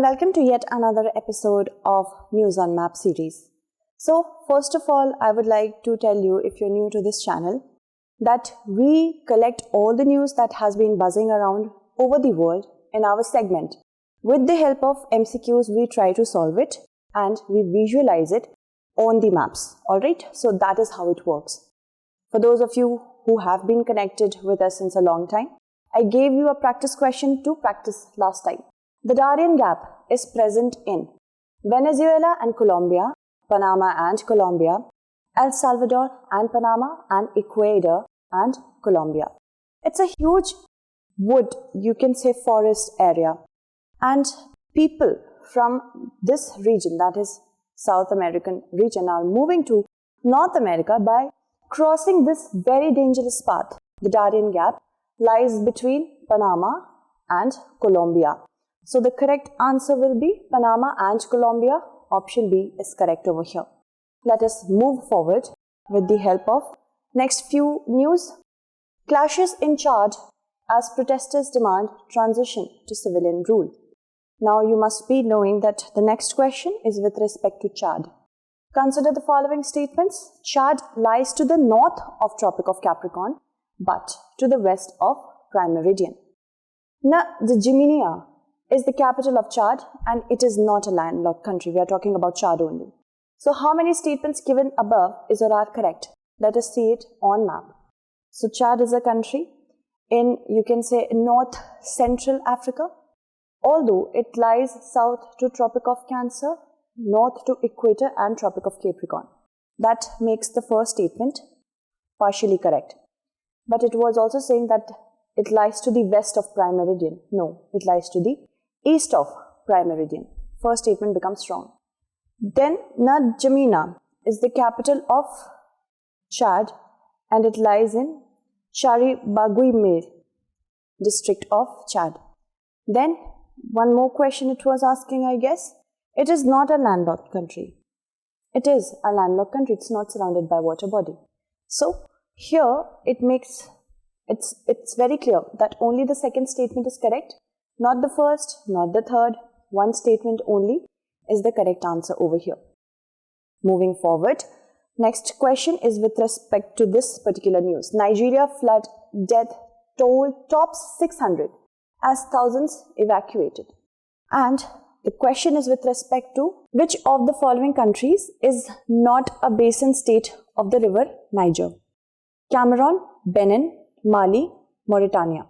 welcome to yet another episode of News on Map series. So, first of all, I would like to tell you, if you're new to this channel, that we collect all the news that has been buzzing around over the world in our segment. With the help of MCQs, we try to solve it and we visualize it on the maps. Alright, so that is how it works. For those of you who have been connected with us since a long time, I gave you a practice question to practice last time. The Darien Gap is present in Venezuela and Colombia, Panama and Colombia, El Salvador and Panama, and Ecuador and Colombia. It's a huge wood, you can say forest area, and people from this region, that is South American region, are moving to North America by crossing this very dangerous path. The Darien Gap lies between Panama and Colombia. So the correct answer will be Panama and Colombia. Option B is correct over here. Let us move forward with the help of next few news. Clashes in Chad as protesters demand transition to civilian rule. Now you must be knowing that the next question is with respect to Chad. Consider the following statements. Chad lies to the north of Tropic of Capricorn but to the west of Prime Meridian. 𝐷 is the capital of Chad and it is not a landlocked country. We are talking about Chad only. So how many statements given above is or are correct? Let us see it on map. So Chad is a country in, you can say, North Central Africa. Although it lies south to Tropic of Cancer, north to Equator and Tropic of Capricorn. That makes the first statement partially correct. But it was also saying that it lies to the west of Prime Meridian. No, it lies to the east of Prime Meridian. First statement becomes wrong. Then 𝐷 is the capital of Chad and it lies in Charibagouimir district of Chad. Then one more question it was asking, I guess. It is not a landlocked country. It is a landlocked country. It's not surrounded by water body. So here it makes it's very clear that only the second statement is correct, not the first, not the third. One statement only is the correct answer over here. Moving forward, next question is with respect to this particular news. Nigeria flood death toll tops 600 as thousands evacuated. And the question is with respect to which of the following countries is not a basin state of the river Niger? Cameroon, Benin, Mali, Mauritania.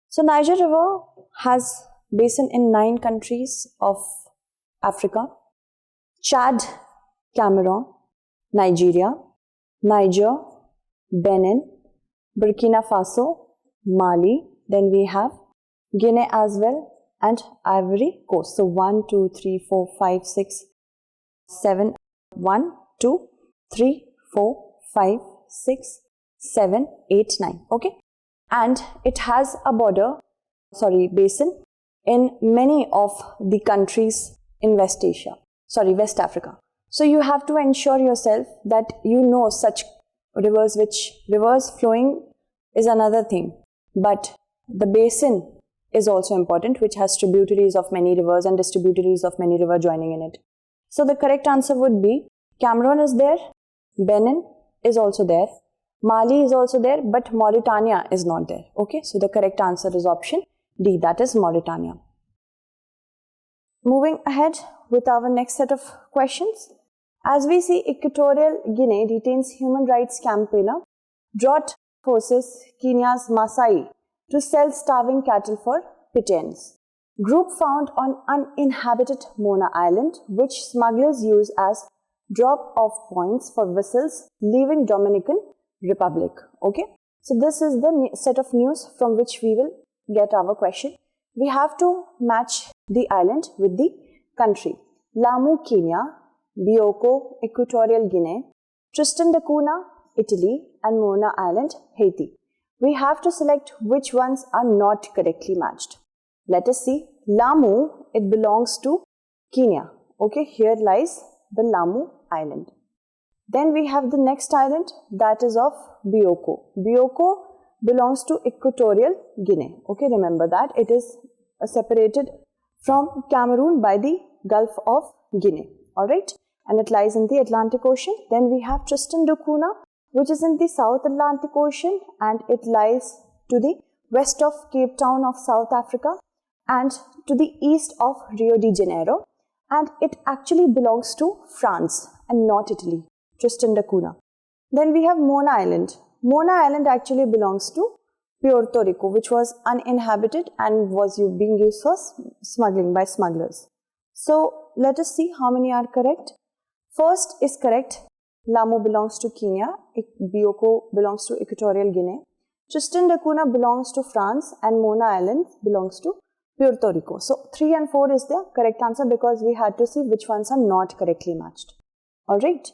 So Niger River has basin in 9 countries of Africa. Chad, Cameroon, Nigeria, Niger, Benin, Burkina Faso, Mali. Then we have Guinea as well and Ivory Coast. So 1, 2, 3, 4, 5, 6, 7, 1, 2, 3, 4, 5, 6, 7, 8, 9. Okay. And it has a basin in many of the countries in West Africa. So you have to ensure yourself that you know such rivers, which rivers flowing is another thing. But the basin is also important, which has tributaries of many rivers and distributaries of many rivers joining in it. So the correct answer would be Cameroon is there, Benin is also there, Mali is also there, but Mauritania is not there. Okay, so the correct answer is option D, that is Mauritania. Moving ahead with our next set of questions. As we see, Equatorial Guinea detains human rights campaigner, drought forces Kenya's Maasai to sell starving cattle for pittance. Group found on uninhabited Mona Island, which smugglers use as drop-off points for vessels leaving Dominican Republic. Okay, so this is the set of news from which we will get our question. We have to match the island with the country. Lamu, Kenya, Bioko, Equatorial Guinea, Tristan da Cunha, Italy, and Mona Island, Haiti. We have to select which ones are not correctly matched. Let us see. Lamu, it belongs to Kenya. Okay, here lies the Lamu Island. Then we have the next island, that is of Bioko. Bioko belongs to Equatorial Guinea. Okay, remember that. It is separated from Cameroon by the Gulf of Guinea. Alright, and it lies in the Atlantic Ocean. Then we have Tristan da Cunha, which is in the South Atlantic Ocean, and it lies to the west of Cape Town of South Africa and to the east of Rio de Janeiro, and it actually belongs to France and not Italy, Tristan da Cunha. Then we have Mona Island. Mona Island actually belongs to Puerto Rico, which was uninhabited and was being used for smuggling by smugglers. So let us see how many are correct. First is correct. Lamu belongs to Kenya. Bioko belongs to Equatorial Guinea. Tristan da Cunha belongs to France and Mona Island belongs to Puerto Rico. So 3 and 4 is the correct answer because we had to see which ones are not correctly matched. Alright,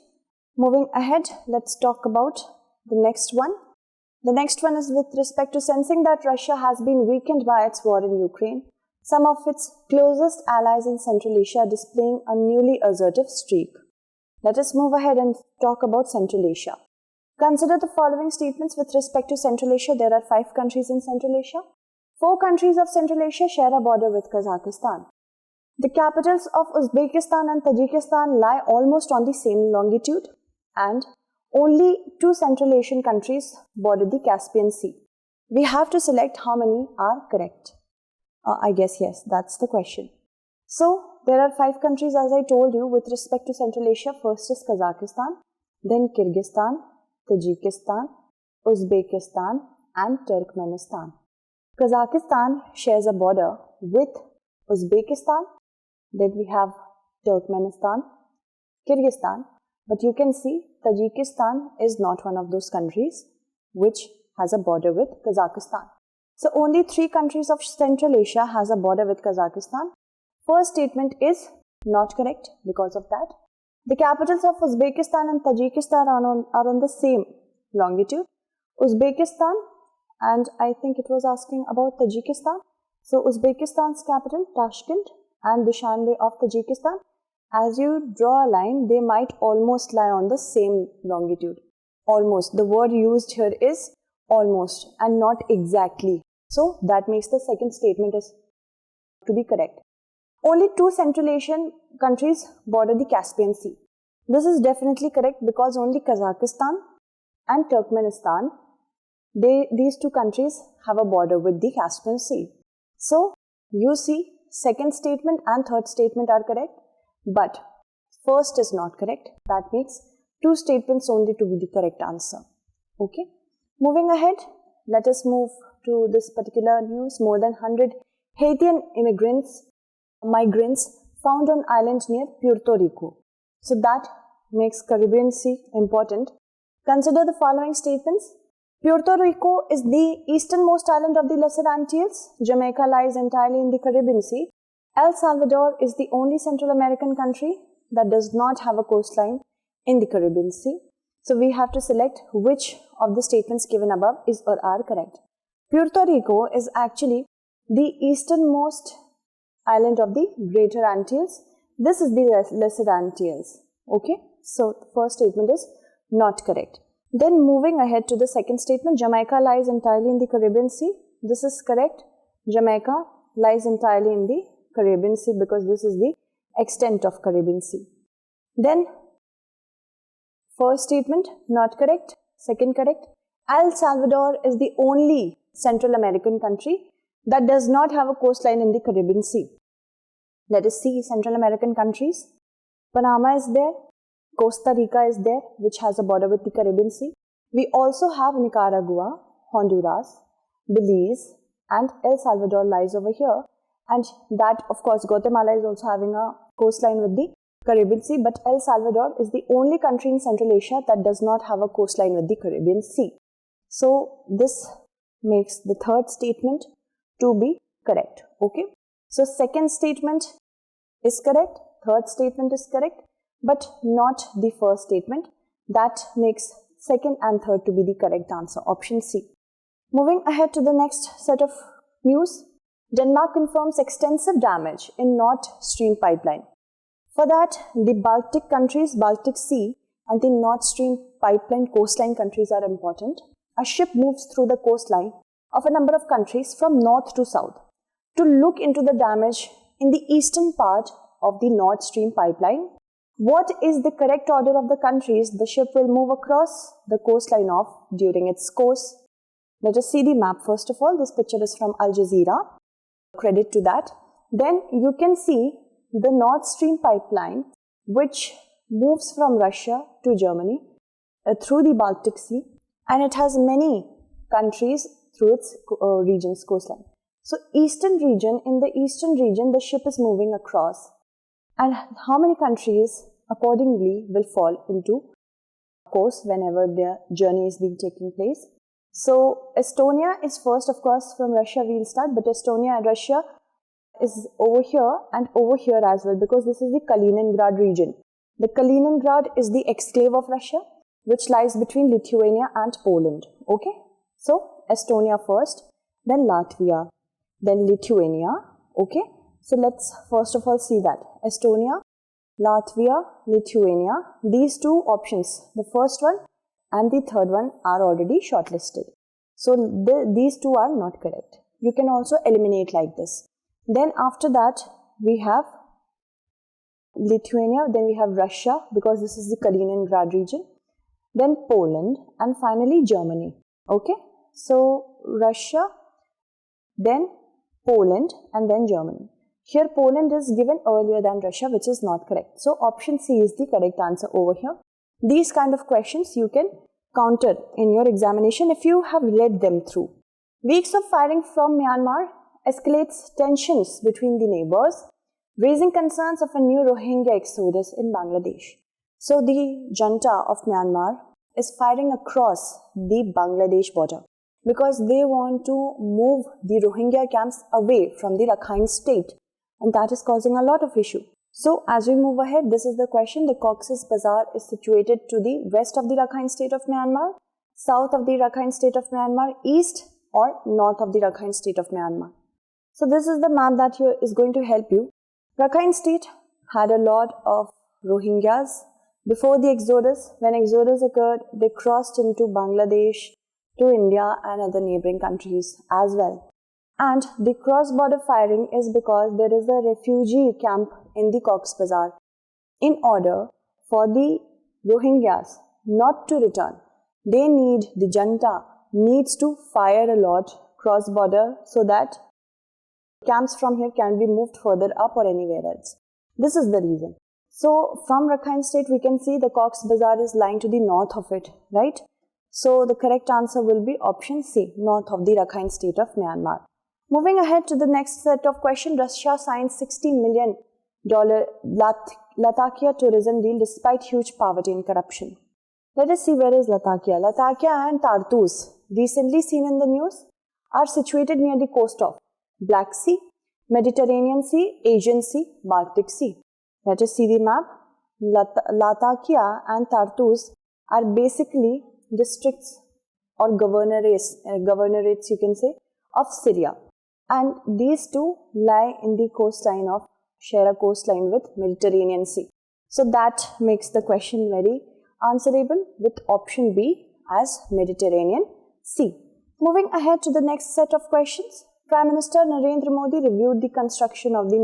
moving ahead, let's talk about the next one. The next one is with respect to sensing that Russia has been weakened by its war in Ukraine. Some of its closest allies in Central Asia are displaying a newly assertive streak. Let us move ahead and talk about Central Asia. Consider the following statements with respect to Central Asia. There are 5 countries in Central Asia. 4 countries of Central Asia share a border with Kazakhstan. The capitals of Uzbekistan and Tajikistan lie almost on the same longitude, and only 2 Central Asian countries border the Caspian Sea. We have to select how many are correct. I guess yes, that's the question. So, there are 5 countries as I told you with respect to Central Asia. First is Kazakhstan, then Kyrgyzstan, Tajikistan, Uzbekistan and Turkmenistan. Kazakhstan shares a border with Uzbekistan, then we have Turkmenistan, Kyrgyzstan, but you can see Tajikistan is not one of those countries which has a border with Kazakhstan. So only 3 countries of Central Asia has a border with Kazakhstan. First statement is not correct because of that. The capitals of Uzbekistan and Tajikistan are on the same longitude. Uzbekistan, and I think it was asking about Tajikistan. So Uzbekistan's capital, Tashkent, and Dushanbe of Tajikistan. As you draw a line, they might almost lie on the same longitude. Almost. The word used here is almost and not exactly. So that makes the second statement is to be correct. Only 2 Central Asian countries border the Caspian Sea. This is definitely correct because only Kazakhstan and Turkmenistan, these 2 countries have a border with the Caspian Sea. So you see, second statement and third statement are correct, but first is not correct. That makes 2 statements only to be the correct answer. Okay. Moving ahead, let us move to this particular news. More than 100 Haitian migrants found on island near Puerto Rico. So that makes Caribbean Sea important. Consider the following statements. Puerto Rico is the easternmost island of the Lesser Antilles. Jamaica lies entirely in the Caribbean Sea. El Salvador is the only Central American country that does not have a coastline in the Caribbean Sea. So we have to select which of the statements given above is or are correct. Puerto Rico is actually the easternmost island of the Greater Antilles. This is the Lesser Antilles. Okay, so the first statement is not correct. Then moving ahead to the second statement, Jamaica lies entirely in the Caribbean Sea. This is correct. Jamaica lies entirely in the Caribbean Sea because this is the extent of Caribbean Sea. Then first statement not correct, second correct. El Salvador is the only Central American country that does not have a coastline in the Caribbean Sea. Let us see Central American countries. Panama is there, Costa Rica is there, which has a border with the Caribbean Sea. We also have Nicaragua, Honduras, Belize, and El Salvador lies over here. And that, of course, Guatemala is also having a coastline with the Caribbean Sea, but El Salvador is the only country in Central Asia that does not have a coastline with the Caribbean Sea. So this makes the third statement to be correct. Okay. So second statement is correct, third statement is correct, but not the first statement. That makes second and third to be the correct answer, option C. Moving ahead to the next set of news. Denmark confirms extensive damage in Nord Stream pipeline. For that, the Baltic countries, Baltic Sea, and the Nord Stream pipeline coastline countries are important. A ship moves through the coastline of a number of countries from north to south to look into the damage in the eastern part of the Nord Stream pipeline, what is the correct order of the countries the ship will move across the coastline of during its course? Let us see the map first of all. This picture is from Al Jazeera. Credit to that. Then you can see the Nord Stream pipeline, which moves from Russia to Germany through the Baltic Sea, and it has many countries through its region's coastline. So eastern region, in the eastern region, the ship is moving across, and how many countries accordingly will fall into course whenever their journey is being taking place. So Estonia is first, of course. From Russia we'll start, but Estonia and Russia is over here and over here as well, because this is the Kaliningrad region. The Kaliningrad is the exclave of Russia, which lies between Lithuania and Poland. Okay, so Estonia first, then Latvia, then Lithuania. Okay, so let's first of all see that Estonia, Latvia, Lithuania, these two options, the first one and the third one, are already shortlisted. So these two are not correct. You can also eliminate like this. Then after that we have Lithuania, then we have Russia, because this is the Kaliningrad region, then Poland, and finally Germany. Okay, so Russia, then Poland, and then Germany. Here Poland is given earlier than Russia, which is not correct. So option C is the correct answer over here. These kind of questions you can counter in your examination if you have read them through. Weeks of firing from Myanmar escalates tensions between the neighbors, raising concerns of a new Rohingya exodus in Bangladesh. So the junta of Myanmar is firing across the Bangladesh border because they want to move the Rohingya camps away from the Rakhine state, and that is causing a lot of issue. So as we move ahead, this is the question. The Cox's Bazar is situated to the west of the Rakhine state of Myanmar, south of the Rakhine state of Myanmar, east or north of the Rakhine state of Myanmar. So this is the map that is going to help you. Rakhine state had a lot of Rohingyas. Before the exodus, when exodus occurred, they crossed into Bangladesh, to India and other neighboring countries as well. And the cross-border firing is because there is a refugee camp in the Cox's Bazar. In order for the Rohingyas not to return, the junta needs to fire a lot cross-border so that camps from here can be moved further up or anywhere else. This is the reason. So from Rakhine state we can see the Cox's Bazar is lying to the north of it, right? So the correct answer will be option C, north of the Rakhine state of Myanmar. Moving ahead to the next set of questions, Russia signed $60 million Latakia tourism deal despite huge poverty and corruption. Let us see where is Latakia. Latakia and Tartus, recently seen in the news, are situated near the coast of Black Sea, Mediterranean Sea, Aegean Sea, Baltic Sea. Let us see the map. Latakia and Tartus are basically districts or governorates you can say of Syria, and these two lie in the coastline of share a coastline with Mediterranean Sea. So that makes the question very answerable with option B as Mediterranean Sea. Moving ahead to the next set of questions, Prime Minister Narendra Modi reviewed the construction of the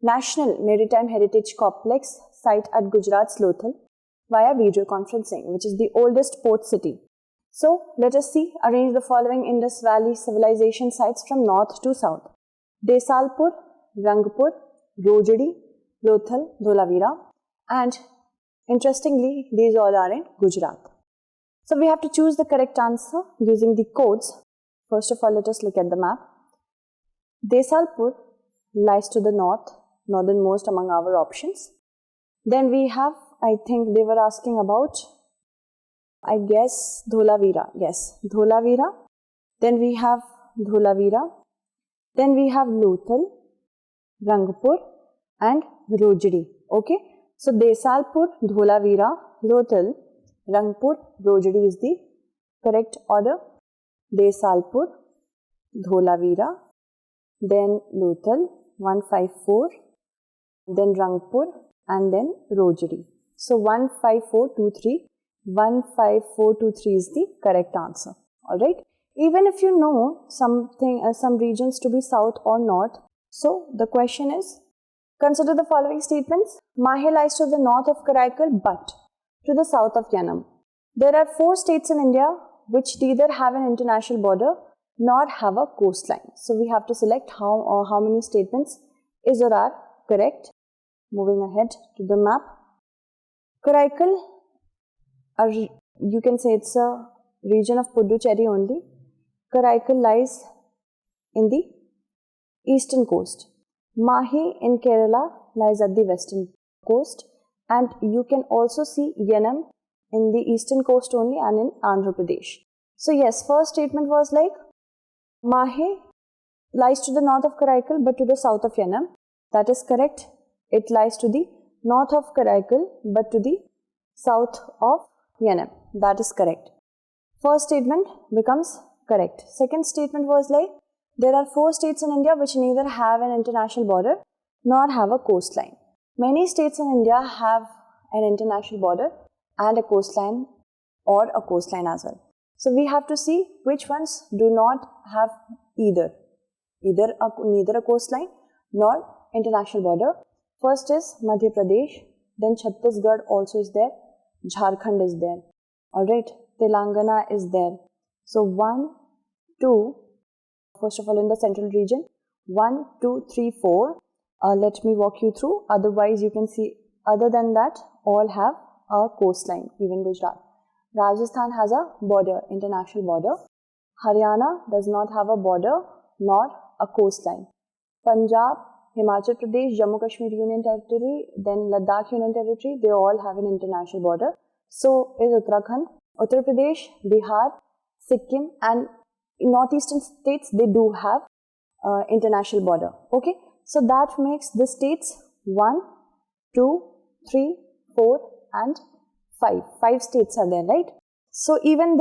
National Maritime Heritage Complex site at Gujarat's Lothal via video conferencing, which is the oldest port city. So let us see, arrange the following Indus Valley civilization sites from north to south: Desalpur, Rangpur, Rojdi, Lothal, Dholavira, and interestingly these all are in Gujarat. So we have to choose the correct answer using the codes. First of all, let us look at the map. Desalpur lies to the northernmost among our options. Then we have, I think they were asking about, I guess, Dholavira. Yes, Dholavira. Then we have Dholavira. Then we have Lothal, Rangpur and Rojdi. Okay. So Desalpur, Dholavira, Lothal, Rangpur, Rojdi is the correct order. Desalpur, Dholavira, then Lothal, 154, then Rangpur and then Rojdi. So 15423, 15423 is the correct answer. Alright. Even if you know some regions to be south or north, So the question is, consider the following statements. Mahe lies to the north of Karaikal but to the south of Yanam. There are 4 states in India which neither have an international border nor have a coastline. So we have to select how many statements is or are correct. Moving ahead to the map. Karaikal, you can say it's a region of Puducherry only. Karaikal lies in the eastern coast. Mahe in Kerala lies at the western coast, and you can also see Yanam in the eastern coast only and in Andhra Pradesh. So yes, first statement was like Mahe lies to the north of Karaikal but to the south of Yanam. That is correct. It lies to the north of Karaikal but to the south of Yanam. That is correct. First statement becomes correct. Second statement was like there are 4 states in India which neither have an international border nor have a coastline. Many states in India have an international border and a coastline or a coastline as well. So we have to see which ones do not have neither a coastline nor international border. First is Madhya Pradesh, then Chhattisgarh also is there, Jharkhand is there, alright, Telangana is there. So 1, 2, first of all in the central region, 1, 2, 3, 4. Let me walk you through. Otherwise, you can see, other than that, all have a coastline, even Gujarat. Rajasthan has a border, international border. Haryana does not have a border nor a coastline. Punjab, Himachal Pradesh, Jammu Kashmir Union Territory, then Ladakh Union Territory, they all have an international border. So is Uttarakhand, Uttar Pradesh, Bihar, Sikkim, and northeastern states, they do have international border. Okay, so that makes the states 1, 2, 3, 4 and 5. 5 states are there, right? So even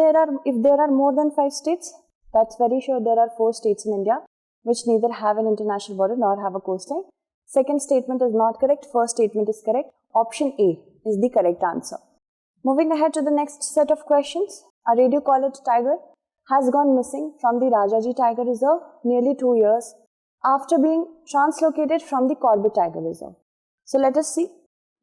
if there are more than 5 states, that's very sure there are 4 states in India which neither have an international border nor have a coastline. Second statement is not correct. First statement is correct. Option A is the correct answer. Moving ahead to the next set of questions. A radio collared tiger has gone missing from the Rajaji Tiger Reserve nearly 2 years after being translocated from the Corbett Tiger Reserve. So let us see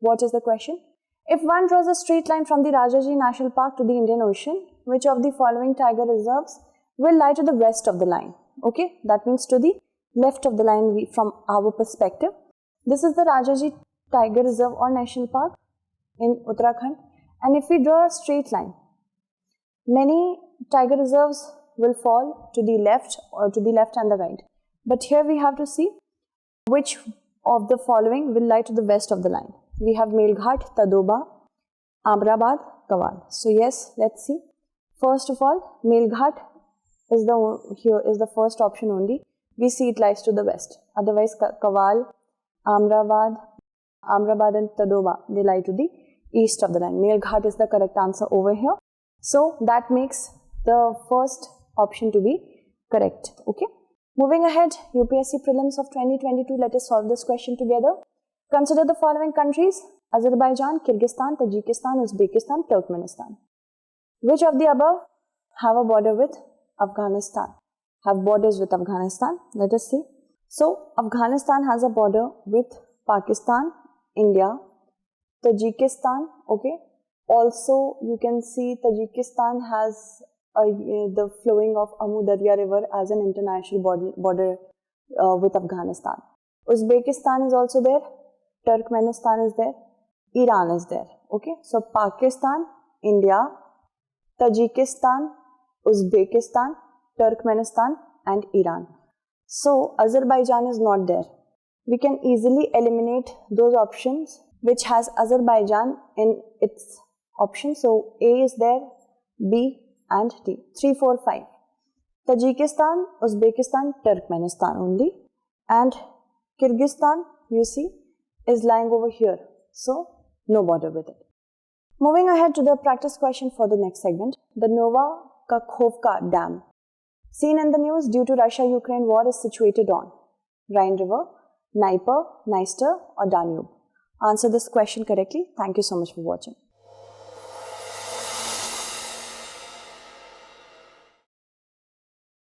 what is the question. If one draws a straight line from the Rajaji National Park to the Indian Ocean, which of the following tiger reserves will lie to the west of the line? Okay, that means to the left of the line from our perspective. This is the Rajaji Tiger Reserve or National Park in Uttarakhand. And if we draw a straight line, many tiger reserves will fall to the left or to the left and the right. But here we have to see which of the following will lie to the west of the line. We have Melghat, Tadoba, Amrabad, Kawal. So yes, let's see. First of all, Melghat is the first option only. We see it lies to the west. Otherwise, Kawal, Amrabad and Tadoba, they lie to the east of the line. Melghat is the correct answer over here. So that makes the first option to be correct. Okay. Moving ahead, UPSC Prelims of 2022. Let us solve this question together. Consider the following countries: Azerbaijan, Kyrgyzstan, Tajikistan, Uzbekistan, Turkmenistan. Which of the above have a border with Afghanistan? Have borders with Afghanistan? Let us see. So Afghanistan has a border with Pakistan, India, Tajikistan. Okay. Also, you can see Tajikistan has the flowing of Amu Darya River as an international border with Afghanistan. Uzbekistan is also there. Turkmenistan is there. Iran is there. Okay. So Pakistan, India, Tajikistan, Uzbekistan, Turkmenistan and Iran. So Azerbaijan is not there. We can easily eliminate those options which has Azerbaijan in its option. So A is there, B and D. 3, 4, 5. Tajikistan, Uzbekistan, Turkmenistan only. And Kyrgyzstan, you see, is lying over here. So no border with it. Moving ahead to the practice question for the next segment. The Novakakhovka Dam, seen in the news due to Russia-Ukraine war, is situated on Rhine River, Dnieper, Dniester or Danube? Answer this question correctly. Thank you so much for watching.